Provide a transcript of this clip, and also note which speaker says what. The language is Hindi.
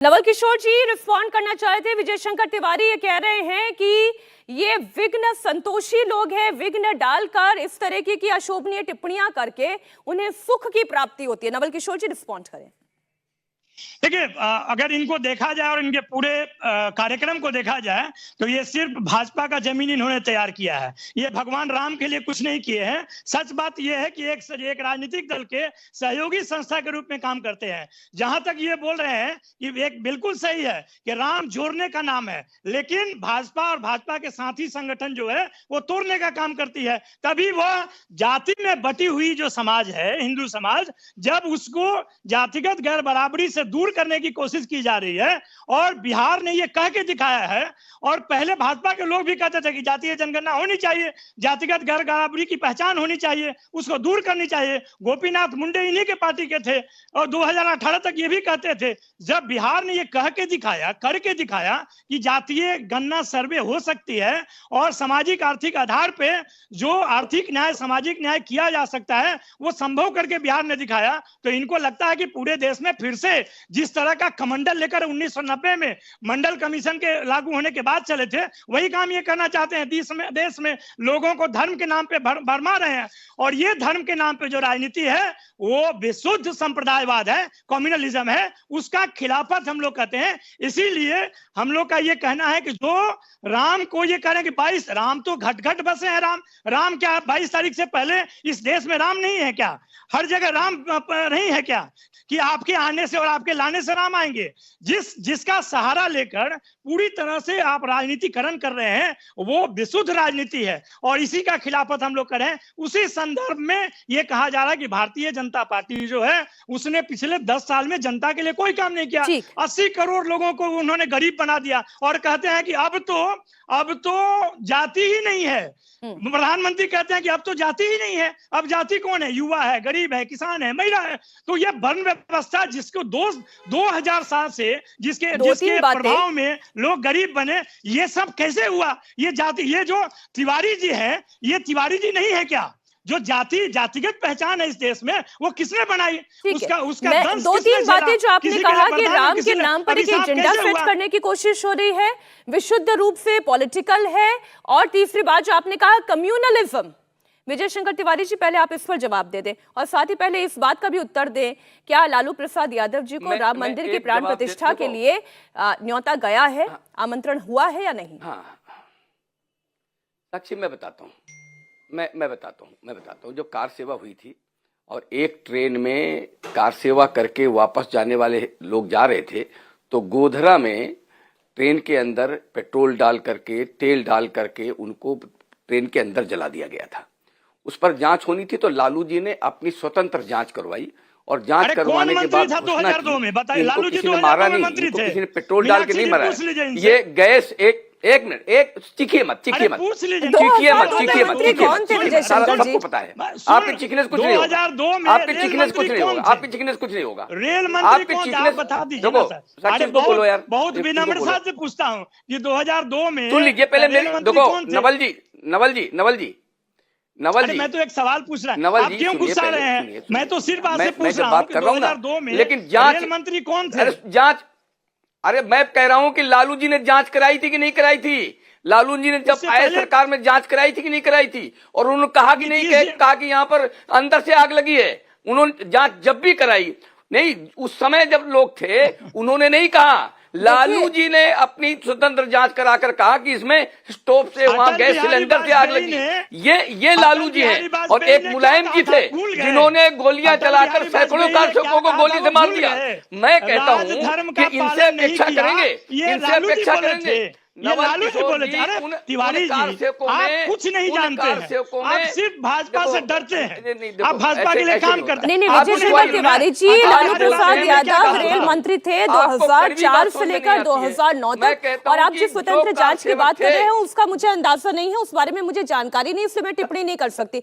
Speaker 1: नवल किशोर जी रिस्पॉन्ड करना चाहे थे। विजय शंकर तिवारी ये कह रहे हैं कि ये विघ्न संतोषी लोग हैं, विघ्न डालकर इस तरह की अशोभनीय टिप्पणियां करके उन्हें सुख की प्राप्ति होती है। नवल किशोर जी रिस्पॉन्ड करें।
Speaker 2: देखिए, अगर इनको देखा जाए और इनके पूरे कार्यक्रम को देखा जाए तो ये सिर्फ भाजपा का जमीन इन्होंने तैयार किया है। ये भगवान राम के लिए कुछ नहीं किए हैं। सच बात ये है कि एक राजनीतिक दल के सहयोगी संस्था के रूप में काम करते हैं। जहां तक ये बोल रहे हैं कि एक बिल्कुल सही है कि राम जोड़ने का नाम है, लेकिन भाजपा और भाजपा के साथी संगठन जो है वो तोड़ने का काम करती है। तभी वह जाति में बटी हुई जो समाज है, हिंदू समाज, जब उसको जातिगत गैर बराबरी से दूर करने की कोशिश की जा रही है और बिहार ने ये कह के दिखाया है। और पहले भाजपा के लोग भी कहते थे कि जातीय जनगणना होनी चाहिए, जातिगत गैर बराबरी की पहचान होनी चाहिए, उसको दूर करनी चाहिए। गोपीनाथ मुंडे इन्हीं के पार्टी के थे और 2018 तक ये भी कहते थे। जब बिहार ने ये कह के दिखाया, करके दिखाया कि जातीय गणना सर्वे हो सकती है और सामाजिक आर्थिक आधार पे जो आर्थिक न्याय, सामाजिक न्याय किया जा सकता है, वो संभव करके बिहार ने दिखाया, तो इनको लगता है कि पूरे देश में फिर से जिस तरह का कमंडल लेकर 1990 में मंडल कमीशन के लागू होने के बाद चले थे, वही काम ये करना चाहते हैं। देश में लोगों को धर्म के नाम पे भरमा रहे हैं और ये धर्म के नाम पे जो राजनीति है वो विशुद्ध संप्रदायवाद है, कम्युनलिज्म है, उसका खिलाफत हम लोग कहते हैं। इसीलिए हम लोग का ये कहना है कि जो राम को ये कह रहे हैं कि 22 राम तो घट घट बसे हैं। राम क्या 22 तारीख से पहले इस देश में राम नहीं है क्या? हर जगह राम नहीं है क्या कि आपके आने से और आपके लाने से राम आएंगे? जिसका सहारा लेकर पूरी तरह से आप राजनीतिकरण कर रहे हैं वो विशुद्ध राजनीति है और इसी का खिलाफत हम लोग कर रहे हैं। उसी संदर्भ में ये कहा जा रहा है कि भारतीय जनता पार्टी जो है उसने पिछले 10 साल में जनता के लिए कोई काम नहीं किया। 80 करोड़ लोगों को उन्होंने गरीब बना दिया और कहते हैं कि अब तो जाति ही नहीं है। प्रधानमंत्री कहते हैं कि अब तो जाति ही नहीं है। अब जाति कौन है? युवा है, गरीब है, किसान है, महिला है। तो ये वर्ण व्यवस्था जिसको 2000 साल से जिसके प्रभाव में लोग गरीब बने, ये सब कैसे हुआ? ये जाति, ये जो तिवारी जी है, ये तिवारी जी नहीं है क्या? जो जातिगत पहचान है इस देश में वो किसने बनाई? उसका
Speaker 1: दो तीन बातें जो आपने कहा कि राम के नाम पर एक एजेंडा सेट करने की कोशिश हो रही है, विशुद्ध रूप से पॉलिटिकल है, और तीसरी बात जो आपने कहा कम्युनलिज्म। विजय शंकर तिवारी जी, पहले आप इस पर जवाब दे दें और साथ ही पहले इस बात का भी उत्तर दें, क्या लालू प्रसाद यादव जी को राम मंदिर की प्राण प्रतिष्ठा के लिए न्योता गया है, आमंत्रण हुआ है या नहीं?
Speaker 3: साक्षी, मैं बताता हूँ जो कार सेवा हुई थी और एक ट्रेन में कार सेवा करके वापस जाने वाले लोग जा रहे थे, तो गोधरा में ट्रेन के अंदर पेट्रोल डाल करके, तेल डाल करके उनको ट्रेन के अंदर जला दिया गया था। उस पर जांच होनी थी तो लालू जी ने अपनी स्वतंत्र जांच करवाई और जांच करवाने के बाद
Speaker 2: 2002 में बताइए, लालू जी
Speaker 3: किसी ने मारा नहीं, किसी ने पेट्रोल डाल के नहीं मारा। ये गैस एक मिनट, चिखिए मत सबको पता है। आपके चिखने से कुछ नहीं होगा, आपके चिखने से कुछ नहीं होगा, आपके चिखने से कुछ नहीं होगा।
Speaker 2: रेल मंत्री को बता दीजिए।
Speaker 3: देखो, बोलो यार,
Speaker 2: बहुत विनम्रता से पूछता हूँ, ये 2002 में
Speaker 3: सुन लीजिए पहले देखो। नवल जी,
Speaker 2: मैं तो एक सवाल पूछ रहा हूँ, आप क्यों गुस्सा रहे हैं? मैं तो सिर्फ आपसे पूछ रहा हूँ 2002 में
Speaker 3: लेकिन जांच
Speaker 2: मंत्री कौन थे?
Speaker 3: अरे मैं कह रहा हूं कि लालू जी ने जांच कराई थी कि नहीं कराई थी? लालू जी ने जब आए सरकार में जांच कराई थी कि नहीं कराई थी? और उन्होंने कहा कि नहीं, कहा कि यहाँ पर अंदर से आग लगी है। उन्होंने जांच जब भी कराई नहीं, उस समय जब लोग थे उन्होंने नहीं कहा। लालू जी ने अपनी स्वतंत्र जांच कराकर कहा कि इसमें स्टोव से, वहां गैस सिलेंडर से आग लगी। ये लालू जी हैं। और एक मुलायम जी थे जिन्होंने गोलियां चलाकर सैकड़ों दर्शकों को गोली से मार दिया। मैं कहता हूं कि इनसे अपेक्षा करेंगे,
Speaker 2: ये लालू जी बोले थे। अरे तिवारी जी, आप कुछ नहीं जानते हैं, आप सिर्फ भाजपा से डरते हैं, आप भाजपा के लिए काम करते हैं।
Speaker 1: नहीं, विजय शंकर तिवारी जी लालू प्रसाद यादव रेल मंत्री थे 2004 से लेकर 2009 तक, और आप जिस स्वतंत्र जांच की बात कर रहे हैं उसका मुझे अंदाजा नहीं है, उस बारे में मुझे जानकारी नहीं, इसलिए मैं टिप्पणी नहीं कर सकती।